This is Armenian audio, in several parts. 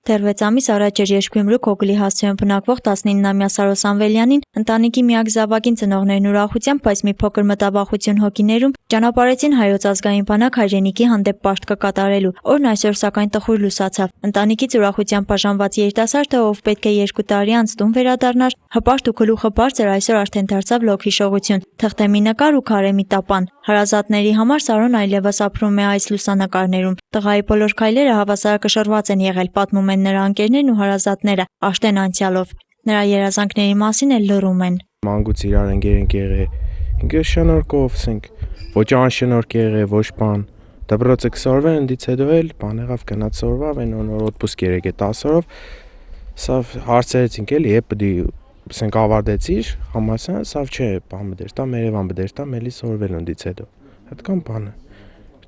Դեռ 6 ամիս առաջ էր Երշկույմրու Քոկլի հասցեում բնակվող 19-ամյա Սարո Սամվելյանին ընտանիքի միակ զավակին ծնողներն ուրախությամբ, բայց մի փոքր մտավախություն հոգիներում ճանապարհեցին Հայոց ազգային բանակ հայրենիքի հանդեպ պարտքը կատարելու, օրն այսօր սակայն տխուր լուսացավ։ Ընտանիքից ուրախությամբ բաժանված երիտասարդը, ով պետք է 2 տարի անց տուն վերադառնար, հպարտ ու գլուխը բարձր, այսօր արդեն դարձավ լոգիշողություն, թղթեմի նկար ու քարեմի տապան։ Հարազատների համար Սարոն այլևս ապրում է այս լուսանկարներում։ Տղայի բոլոր քայլերը հավասարակշռված են եղել, պատմում են նրա ընկերներն ու հարազատները, աշտեն անցյալով։ Նրա երազանքների մասին էլ լռում են։ Մանկուց իրար ենք եղել, ինքը շնորհքով ասենք, ոչ անշնորհք եղել, ոչ բան։ Դպրոցը կսորվեն, ընդից հետո էլ բան եղավ, գնաց սորվավ, այն նոր օդպուսկ եկե 10 օրով։ Սա հարցերեցինք էլի, էպդի ասենք ավարտեցիր, համասան, սա չէ, բան բդերտա, մերևան բդերտա, մելի սորվել ընդից հետո։ Այդքան բանը։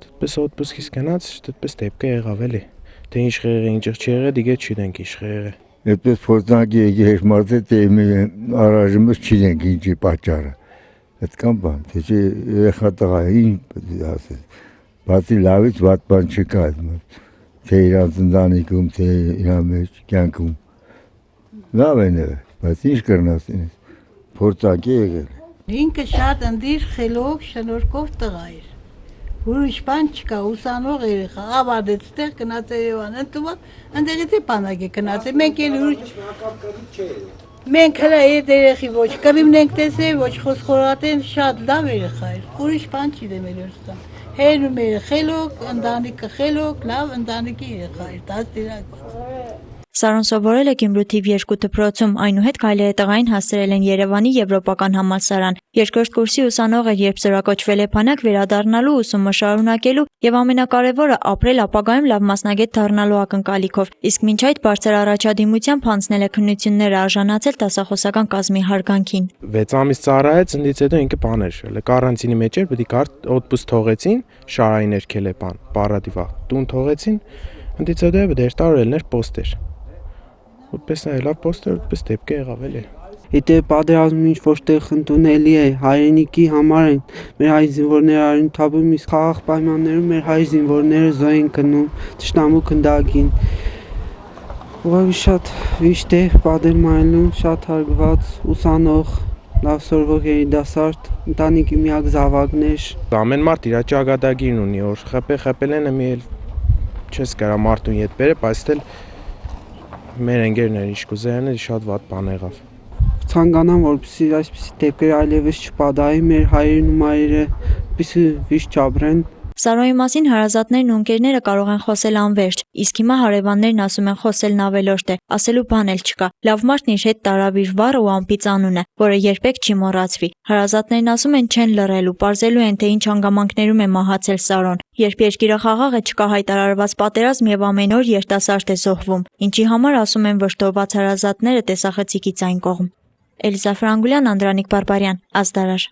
Դպես օդպուսկից գնաց, դպես դեպքը եղավ էլի։ Թե ինչ եղել, ինչ չեղել, դիգե չգիտենք ինչ եղել։ Այդպես փորձնակի եկել մարդը թե առայժմս չգիտենք ինչի պատճառը։ Այդքան բան, թե չի երեխա տղա ինչ ասես։ Բացի լավից վատ բան չկա այդ թե իրանց ընտանիքում, թե իրա մեջ կյանքում։ Լավ են եղել, բայց ինչ կրնաս ինձ, փորձնակի եղել։ Ինքը շատ ընդիր խելոք շնորհքով տղա էր։ Ուրիշ բան չկա, ուսանող երեխա, ավարտեց տեղ գնաց Երևան, ընդունված ընդեղից է բանակ է գնացել, մենք էլ ուրիշ մենք հələ այդ երեխի ոչ կռիվն ենք տեսել, ոչ խոսխորատեն, շատ լավ երեխա էր, ուրիշ բան չգիտեմ երեխան։ Հերում էր խելոք, ընտանիքը խելոք, լավ ընտանիքի երեխա էր, 10 դիրակված։ Սարոն սովորել է Գյումրու թիվ 2 դպրոցում, այնուհետ քայլերը տղային հասցրել են Երևանի Եվրոպական համալսարան։ Երկրորդ կուրսի ուսանող էր, երբ զորակոչվել է բանակ վերադառնալու, ուսումը շարունակելու եւ ամենակարևորը ապրել ապագայում լավ մասնագետ դառնալու ակնկալիքով։ Իսկ մինչ այդ բարձր առաջադիմությամբ հանձնել է քննությունները, արժանացել դասախոսական կազմի հարգանքին։ 6 ամիս ծառայեց, ընդից հետո ինքը բան էր, հələ կարանտինի մեջ էր, պետք է օդպուսկ թողեցին, շարային ներքել է բան, պարադիվա, տուն թողեցին, ընդից հետո դերտարելներ պոստեր։ Ուտպես նայելով պոստեր, ուտպես դեպքը եղավ էլի։ Եթե պատերազմը ինչ որտեղ ընդունելի է, հայրենիքի համար են մեր հայ զինվորները արին թափում, իսկ խաղաղ պայմաններում մեր հայ զինվորները զոհ են գնում, թշնամու քնդակին։ Ուղղակի շատ վիշտ է պատերազմայլուն, շատ հարգված ուսանող, լավ սորվող երիտասարդ, ընտանիքի միակ զավակներ։ Ամեն մարդ իր ճակատագիրն ունի, որ խփել են մի էլ չես կարա մարդուն ետ բերել, բայց էլ մեր ընկերներ ինչ կուզեին, շատ վատ բան եղավ։ Ցանկանամ, որպեսզի այսպիսի դեպքեր այլևս չպատահի, մեր հայրեն ու մայրերը պիսի վիշտ չապրեն։ Սարոյի մասին հարազատներն ու ընկերները կարող են խոսել անվերջ, իսկ հիմա հարևաններն ասում են խոսելն ավելորդ է, ասելու բան էլ չկա։ Լավ մարդն իր հետ տարավ իր վառը ու անպից անունը, որը երբեք չի մոռացվի։ Հարազատներն ասում են չեն լռելու, պարզելու են, թե ինչ հանգամանքներում է մահացել Սարոն։ Երբ երկիրը խաղաղ է, չկա հայտարարված պատերազմ եւ ամեն օր երիտասարդ է զոհվում, ինչի համար ասում են վշտոված հարազատները տեսախցիկից այն կողմ։ Էլիզա Ֆրանգուլյան, Անդրանիկ Բարբարյան, Ազդարար։